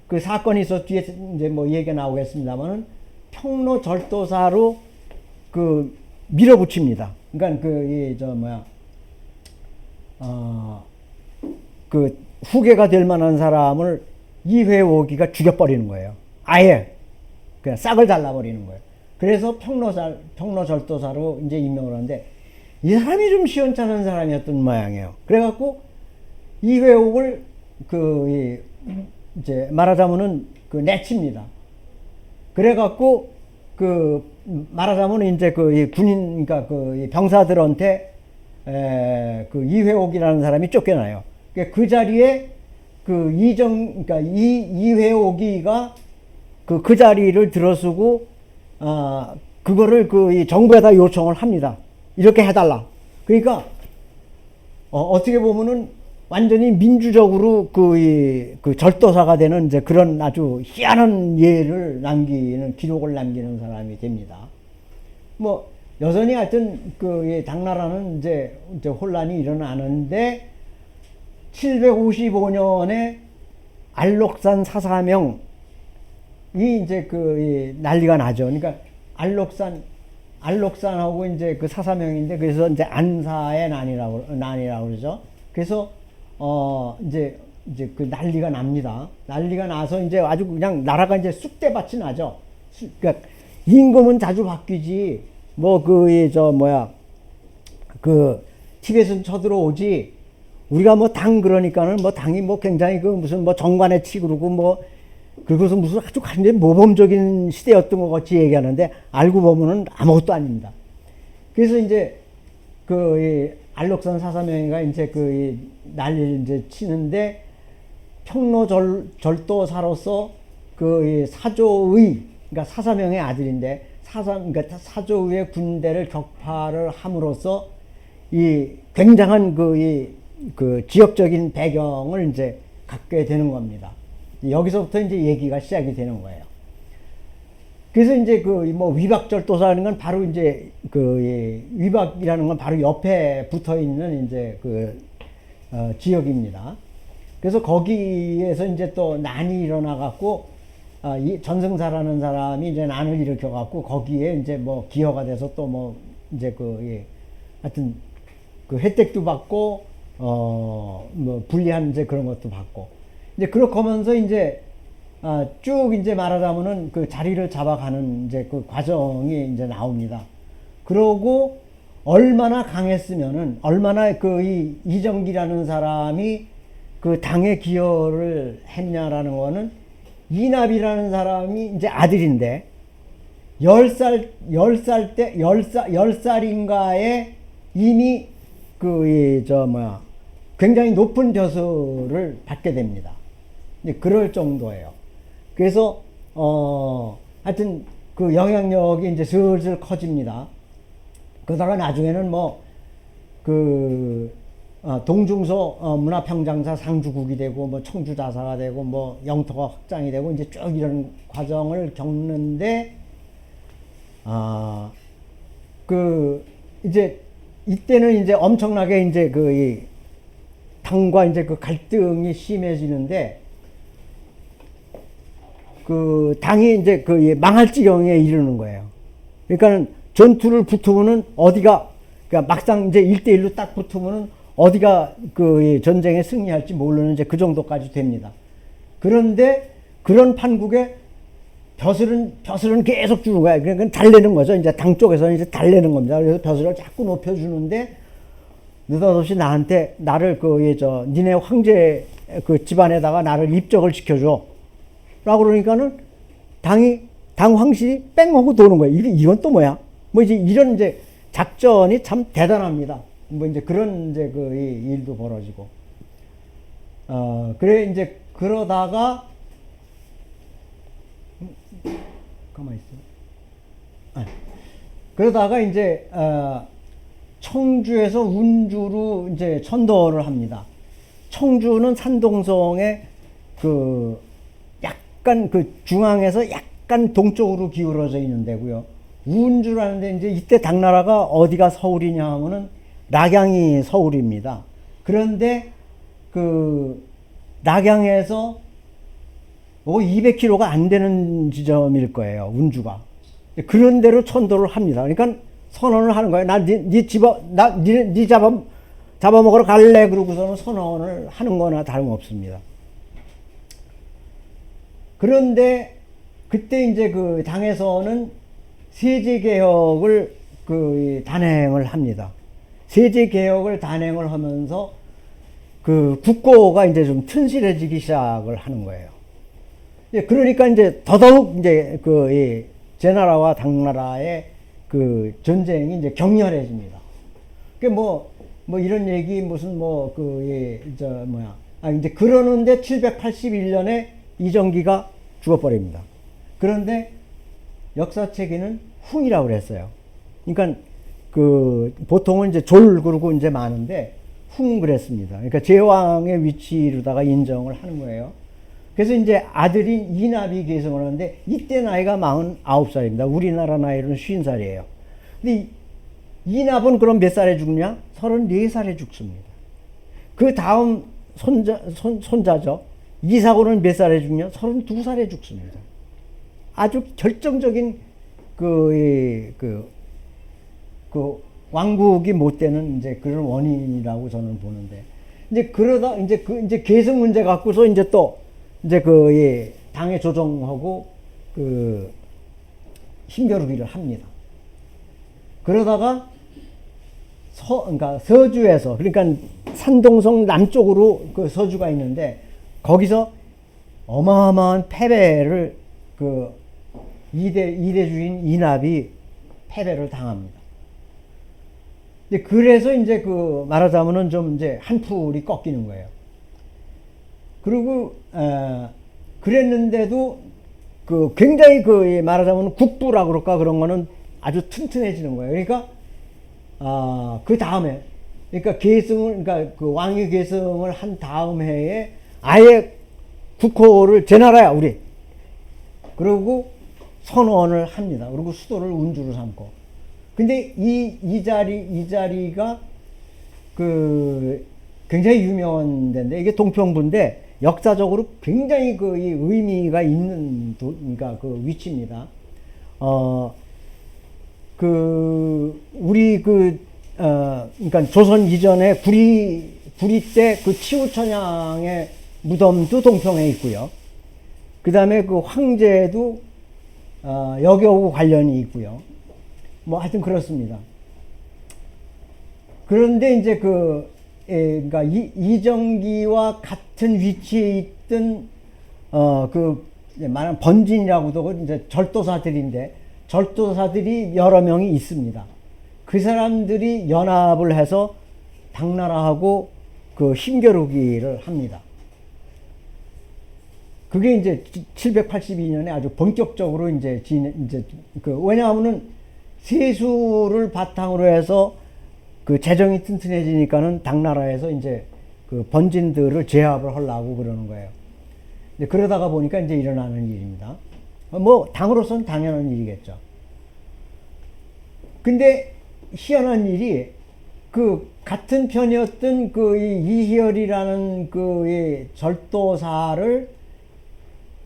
S1: 그 사건이 있어 뒤에 이제 뭐 얘기가 나오겠습니다만은 평로 절도사로 그 밀어붙입니다. 그러니까 그 후계가 될 만한 사람을 이회옥이가 죽여버리는 거예요. 아예 그냥 싹을 잘라버리는 거예요. 그래서 평로 절도사로 이제 임명을 하는데 이 사람이 좀 시원찮은 사람이었던 모양이에요. 그래갖고 이회옥을 이제 말하자면은 내칩니다. 그래갖고 말하자면은 이제 이 군인 그러니까 이 병사들한테 그 이회옥이라는 사람이 쫓겨나요. 그 자리에 그러니까 이회옥이가 그 자리를 들어서고 그거를 이 정부에다 요청을 합니다. 이렇게 해달라. 그러니까 어떻게 보면은 완전히 민주적으로 그 절도사가 되는 이제 그런 아주 희한한 기록을 남기는 사람이 됩니다. 뭐 여전히 하여튼 당나라는 이제 혼란이 일어나는데 755년에 알록산 사사명이 이제 난리가 나죠. 그러니까 알록산하고 이제 그 사사명인데 그래서 이제 안사의 난이라고 그러죠. 그래서 이제 난리가 납니다. 난리가 나서 이제 아주 그냥 나라가 이제 쑥대밭이 나죠. 그러니까 임금은 자주 바뀌지. 티벳은 쳐들어오지. 우리가 그러니까는 당이 굉장히 무슨 정관의 치그르고 그것은 무슨 아주 완전히 모범적인 시대였던 것 같이 얘기하는데 알고 보면은 아무것도 아닙니다. 그래서 이제 알록산 사사명이가 이제 난리를 이제 치는데 평로 절도사로서 사조의 그러니까 사사명의 아들인데 그러니까 사조의 군대를 격파를 함으로써 이 굉장한 지역적인 배경을 이제 갖게 되는 겁니다. 여기서부터 이제 얘기가 시작이 되는 거예요. 그래서 이제 위박절도사라는 건 바로 이제 위박이라는 건 바로 옆에 붙어 있는 이제 지역입니다. 그래서 거기에서 이제 또 난이 일어나 갖고 이 전승사라는 사람이 이제 난을 일으켜 갖고 거기에 이제 기여가 돼서 또 이제 하여튼 혜택도 받고 불리한 이제 그런 것도 받고 이제 그렇게 하면서 이제 쭉 이제 말하자면은 자리를 잡아가는 이제 과정이 이제 나옵니다. 그러고 얼마나 강했으면은 얼마나 이정기라는 사람이 당에 기여를 했냐라는 거는 이납이라는 사람이 이제 아들인데 10살인가에 이미 굉장히 높은 벼슬을 받게 됩니다. 그럴 정도예요. 그래서 하여튼 영향력이 이제 슬슬 커집니다. 그러다가 나중에는 동중서 문화평장사 상주국이 되고 청주자사가 되고 영토가 확장이 되고 이제 쭉 이런 과정을 겪는데 이제 이때는 이제 엄청나게 이제 이 당과 이제 갈등이 심해지는데 당이 이제 망할 지경에 이르는 거예요. 그러니까는 전투를 붙으면은 어디가 그러니까 막상 이제 1대1로 딱 붙으면은 어디가 전쟁에 승리할지 모르는 이제 그 정도까지 됩니다. 그런데 그런 판국에 벼슬은 계속 주는 거야. 그러니까 달래는 거죠. 이제 당 쪽에서는 이제 달래는 겁니다. 그래서 벼슬을 자꾸 높여주는데, 느닷없이 나를 니네 황제 그 집안에다가 나를 입적을 시켜줘. 라고 그러니까는 당 황실이 뺑 하고 도는 거예요. 이건 또 뭐야? 뭐 이제 이런 이제 작전이 참 대단합니다. 뭐 이제 그런 이제 그 일도 벌어지고. 그래 이제 그러다가 가만히 있어. 그러다가 이제 청주에서 운주로 이제 천도를 합니다. 청주는 산동성의 그 약간 그 중앙에서 약간 동쪽으로 기울어져 있는 데고요. 운주라는 데 이제 이때 당나라가 어디가 서울이냐 하면은 낙양이 서울입니다. 그런데 그 낙양에서 200km가 안 되는 지점일 거예요. 운주가. 그런 데로 천도를 합니다. 그러니까 선언을 하는 거예요. 네 잡아먹으러 갈래? 그러고서는 선언을 하는 거나 다름없습니다. 그런데 그때 이제 그 당에서는 세제개혁을 단행을 합니다. 세제개혁을 단행을 하면서 그 국고가 이제 좀 튼실해지기 시작을 하는 거예요. 그러니까 이제 더더욱 이제 제나라와 당나라의 그 전쟁이 이제 격렬해집니다. 뭐 이런 얘기 무슨 이제 그러는데 781년에 이정기가 죽어버립니다. 그런데 역사책에는 흉이라고 그랬어요. 그러니까 보통은 이제 졸 그러고 이제 많은데 흉 그랬습니다. 그러니까 제왕의 위치로다가 인정을 하는 거예요. 그래서 이제 아들인 이납이 계승을 하는데 이때 나이가 49살입니다. 우리나라 나이로는 50살이에요. 근데 이납은 그럼 몇 살에 죽냐? 34살에 죽습니다. 그 다음 손자죠. 이사고는 몇 살에 죽냐? 32살에 죽습니다. 아주 결정적인 왕국이 못 되는 이제 그런 원인이라고 저는 보는데, 이제 그러다 이제 계승 문제 갖고서 이제 또 이제 당에 조정하고 힘겨루기를 합니다. 그러다가 그러니까 서주에서, 그러니까 산동성 남쪽으로 그 서주가 있는데 거기서 어마어마한 패배를 이대 주인 이납이 패배를 당합니다. 그래서 이제 말하자면은 좀 이제 한풀이 꺾이는 거예요. 그리고 그랬는데도 굉장히 말하자면 국부라고 그럴까 그런 거는 아주 튼튼해지는 거예요. 그러니까 그 다음에 그러니까 그러니까 왕위 계승을 한 다음 해에 아예 국호를 제나라야 우리. 그리고 선언을 합니다. 그리고 수도를 운주로 삼고. 근데 이 자리가 굉장히 유명한 데인데, 이게 동평부인데 역사적으로 굉장히 이 의미가 있는 그러니까 위치입니다. 우리 그러니까 조선 이전에 구리 때 치우천양의 무덤도 동평에 있고요. 그 다음에 황제도 여기하고 관련이 있고요. 뭐 하여튼 그렇습니다. 그런데 이제 그러니까 이정기와 같은 위치에 있던 말하는 번진이라고도 하고 이제 절도사들인데, 절도사들이 여러 명이 있습니다. 그 사람들이 연합을 해서 당나라하고 힘겨루기를 합니다. 그게 이제 782년에 아주 본격적으로 이제 왜냐하면은 세수를 바탕으로 해서 재정이 튼튼해지니까는 당나라에서 이제 번진들을 제압을 하려고 그러는 거예요. 그러다가 보니까 이제 일어나는 일입니다. 뭐 당으로서는 당연한 일이겠죠. 근데 희한한 일이 같은 편이었던 이희열이라는 이 절도사를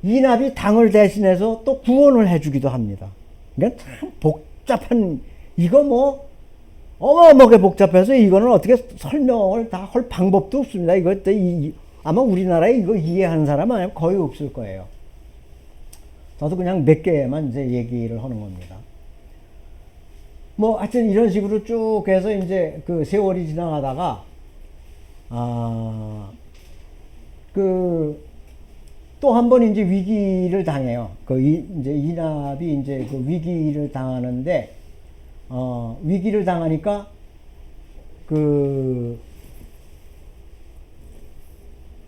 S1: 이납이 당을 대신해서 또 구원을 해주기도 합니다. 그러니까 참 복잡한, 이거 뭐 어마어마하게 복잡해서 이거는 어떻게 설명을 다 할 방법도 없습니다. 아마 우리나라에 이거 이해하는 사람은 거의 없을 거예요. 나도 그냥 몇 개만 이제 얘기를 하는 겁니다. 뭐 하여튼 이런 식으로 쭉 해서 이제 그 세월이 지나가다가 또 한 번 이제 위기를 당해요. 이제 이납이 이제 그 위기를 당하는데, 위기를 당하니까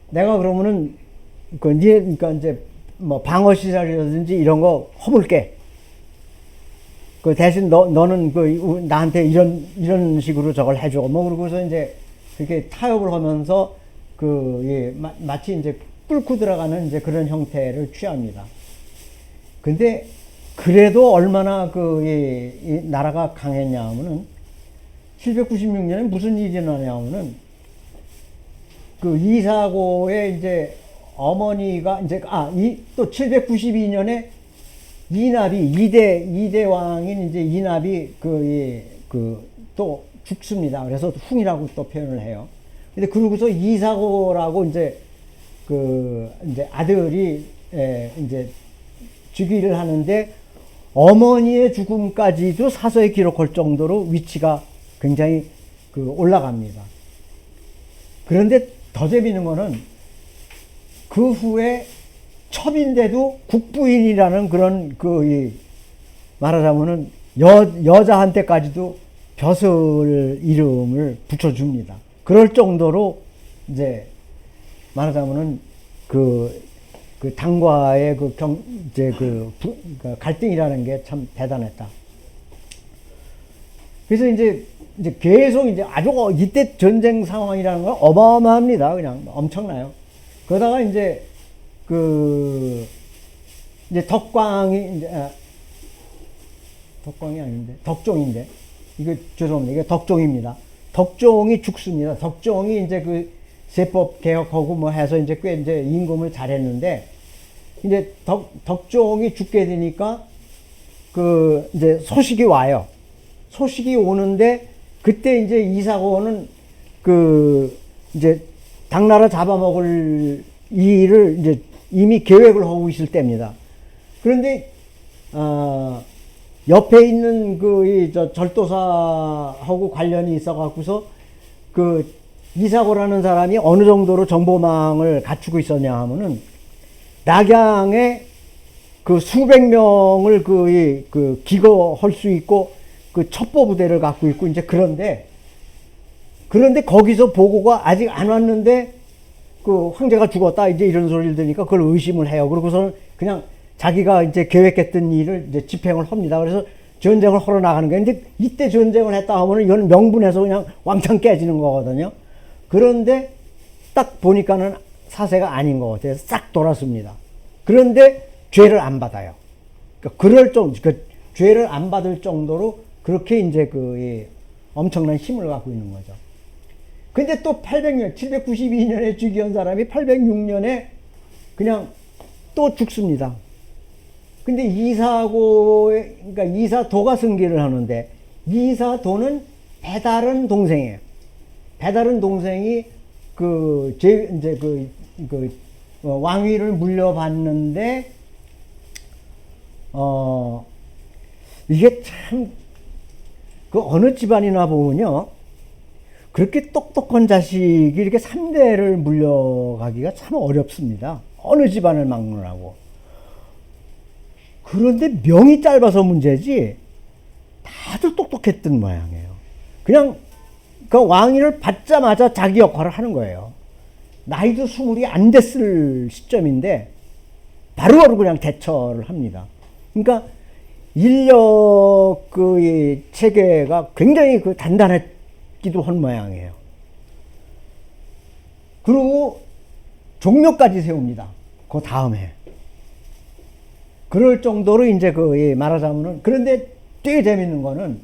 S1: 내가 그러면은 그러니까 이제 뭐 방어 시설이라든지 이런 거 허물게. 그 대신 너는 나한테 이런 식으로 저걸 해줘. 뭐 그러고서 이제 그렇게 타협을 하면서 마치 이제 뚫고 들어가는 이제 그런 형태를 취합니다. 근데 그래도 얼마나 이 나라가 강했냐 하면은 796년에 무슨 일이 나냐면은 이사고의 이제 어머니가 이제 또 792년에 이납이 이대 왕인 이제 이납이 또 죽습니다. 그래서 흉이라고 또 표현을 해요. 근데 그러고서 이사고라고 이제 이제 아들이 이제 즉위를 하는데 어머니의 죽음까지도 사서에 기록할 정도로 위치가 굉장히 올라갑니다. 그런데 더 재미있는 거는 그 후에 첩인데도 국부인이라는 그런 말하자면은 여자한테까지도 벼슬 이름을 붙여줍니다. 그럴 정도로 이제 말하자면은 당과의 갈등이라는 게 참 대단했다. 그래서 이제 계속 이제 아주 이때 전쟁 상황이라는 건 어마어마합니다. 그냥 엄청나요. 그러다가 이제 덕광이 덕광이 아닌데 덕종인데 이거 죄송합니다. 이게 덕종입니다. 덕종이 죽습니다. 덕종이 이제 세법 개혁하고 뭐 해서 이제 꽤 이제 임금을 잘했는데 이제 덕종이 죽게 되니까 이제 소식이 와요. 소식이 오는데 그때 이제 이사고는 이제 당나라 잡아먹을 일을 이제 이미 계획을 하고 있을 때입니다. 그런데 옆에 있는 절도사하고 관련이 있어 갖고서 이사고라는 사람이 어느 정도로 정보망을 갖추고 있었냐 하면은 낙양에 수백 명을 기거할 수 있고 첩보 부대를 갖고 있고 이제 그런데 거기서 보고가 아직 안 왔는데 황제가 죽었다 이제 이런 소리를 들으니까 그걸 의심을 해요. 그러고서는 그냥 자기가 이제 계획했던 일을 이제 집행을 합니다. 그래서 전쟁을 하러 나가는 거예요. 근데 이때 전쟁을 했다 하면은 이건 명분에서 그냥 왕창 깨지는 거거든요. 그런데 딱 보니까는 사세가 아닌 것 같아요. 싹 돌았습니다. 그런데 죄를 안 받아요. 죄를 안 받을 정도로 그렇게 이제 엄청난 힘을 갖고 있는 거죠. 근데 또 800년, 792년에 즉위한 사람이 806년에 그냥 또 죽습니다. 근데 그러니까 이사도가 승계를 하는데 이사도는 배다른 동생이에요. 배다른 동생이 왕위를 물려받는데 이게 참 어느 집안이나 보면요 그렇게 똑똑한 자식이 이렇게 3대를 물려가기가 참 어렵습니다. 어느 집안을 막론하고. 그런데 명이 짧아서 문제지 다들 똑똑했던 모양이에요. 그냥 왕위를 받자마자 자기 역할을 하는 거예요. 나이도 20이 안 됐을 시점인데 바로바로 그냥 대처를 합니다. 그러니까 인력 체계가 굉장히 단단했기도 한 모양이에요. 그리고 종묘까지 세웁니다. 그 다음에. 그럴 정도로 이제 말하자면은 그런데 되게 재밌는 거는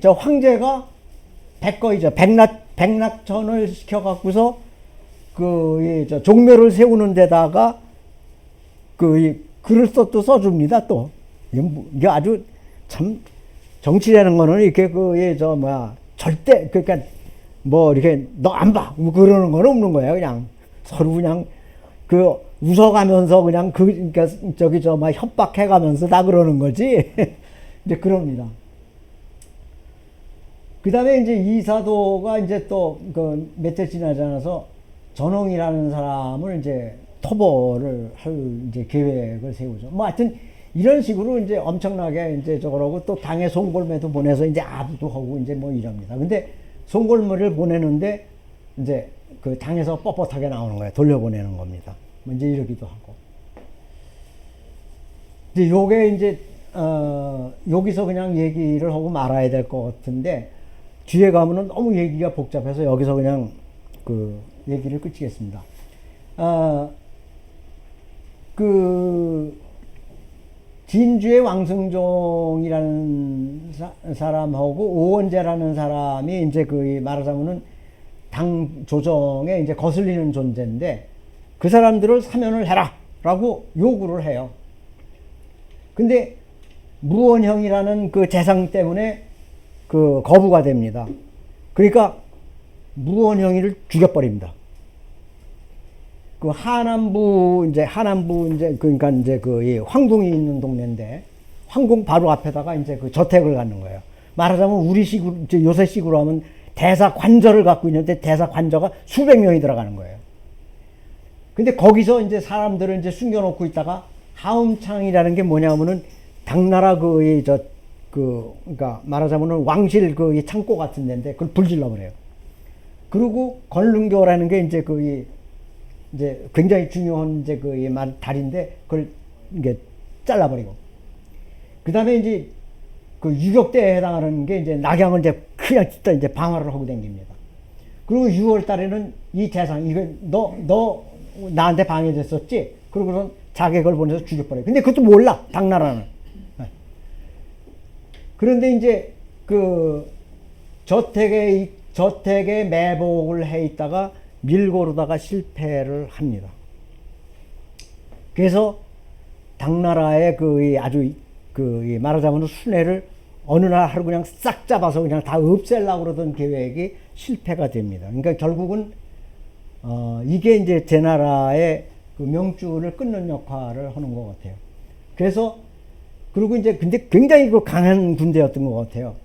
S1: 저 황제가 백거이죠. 백낙천을 시켜갖고서 저 종묘를 세우는 데다가 글을 또 써줍니다. 또 이게 아주 참 정치라는 거는 이렇게 절대 그러니까 뭐 이렇게 너 안 봐 뭐 그러는 건 없는 거예요. 그냥 서로 그냥 그 웃어가면서 그냥 그러니까 저기 저 막 협박해가면서 다 그러는 거지. 이제 그럽니다. 그 다음에 이제 이 사도가 이제 또 그 몇째 지나지 않아서 전홍이라는 사람을 이제 토벌을 할 이제 계획을 세우죠. 뭐 하여튼 이런 식으로 이제 엄청나게 이제 저거라고 또 당에 송골매도 보내서 이제 아부도 하고 이제 뭐 이럽니다. 근데 송골매를 보내는데 이제 그 당에서 뻣뻣하게 나오는 거예요. 돌려보내는 겁니다. 뭐 이제 이러기도 하고. 이제 요게 이제 여기서 그냥 얘기를 하고 말아야 될 것 같은데 뒤에 가면은 너무 얘기가 복잡해서 여기서 그냥 그 얘기를 끝이겠습니다. 그 진주의 왕승종이라는 사람하고 오원재라는 사람이 이제 그 말하자면은 당 조정에 이제 거슬리는 존재인데 그 사람들을 사면을 해라라고 요구를 해요. 근데 무원형이라는 그 재상 때문에 그 거부가 됩니다. 그러니까 무원형이를 죽여버립니다. 그 하남부 이제 그러니까 이제 그 황궁이 있는 동네인데 황궁 바로 앞에다가 이제 그 저택을 갖는 거예요. 말하자면 우리식으로 이제 요새식으로 하면 대사 관저를 갖고 있는데 대사 관저가 수백 명이 들어가는 거예요. 근데 거기서 이제 사람들을 이제 숨겨놓고 있다가 하음창이라는 게 뭐냐면은 당나라 그러니까 말하자면은 왕실 그 창고 같은 데인데 그걸 불질러 버려요. 그리고 건릉교라는 게 이제 이제 굉장히 중요한 이제 다리인데 그걸 이게 잘라버리고 그 다음에 이제 그 유격대에 해당하는 게 이제 낙양을 이제 그냥 진짜 이제 방화를 하고 다닙니다. 그리고 6월 달에는 이 재상 이거 너 나한테 방해됐었지? 그러고선 자객을 보내서 죽여버려요. 근데 그것도 몰라 당나라는. 그런데 이제 그 저택에 매복을 해 있다가 밀고 오르다가 실패를 합니다. 그래서 당나라의 아주 말하자면 순회를 어느 날 하루 그냥 싹 잡아서 그냥 다 없애려고 그러던 계획이 실패가 됩니다. 그러니까 결국은 이게 이제 제 나라의 그 명줄을 끊는 역할을 하는 것 같아요. 그래서 그리고 이제 근데 굉장히 그 강한 군대였던 것 같아요.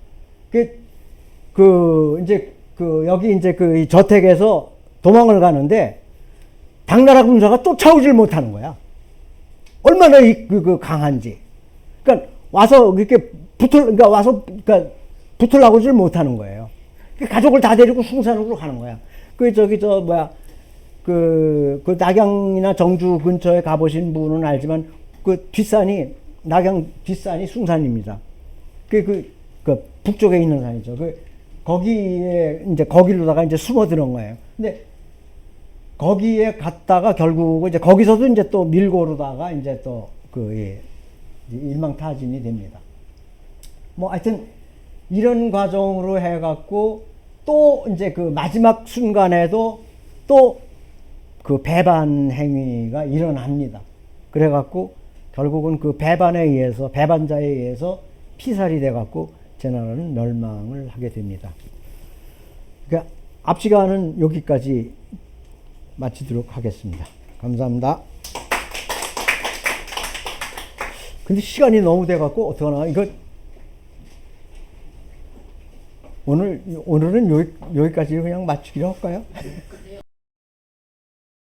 S1: 여기 이제 이 저택에서 도망을 가는데 당나라 군사가 쫓아오질 못하는 거야. 얼마나 강한지. 그러니까 와서 이렇게 그러니까 붙으려고질 못하는 거예요. 가족을 다 데리고 숭산으로 가는 거야. 그 낙양이나 정주 근처에 가보신 분은 알지만 낙양 뒷산이 숭산입니다. 그 북쪽에 있는 산이죠. 거기로다가 이제 숨어드는 거예요. 근데 거기에 갔다가 결국 이제 거기서도 이제 또 밀고 오르다가 이제 또 일망타진이 됩니다. 뭐 하여튼 이런 과정으로 해갖고 또 이제 그 마지막 순간에도 또 그 배반 행위가 일어납니다. 그래갖고 결국은 그 배반자에 의해서 피살이 돼갖고 제 나라는 멸망을 하게 됩니다. 그러니까 앞 시간은 여기까지 마치도록 하겠습니다. 감사합니다. 근데 시간이 너무 돼갖고 어떡하나 이거 오늘은 여기까지 그냥 마치기로 할까요?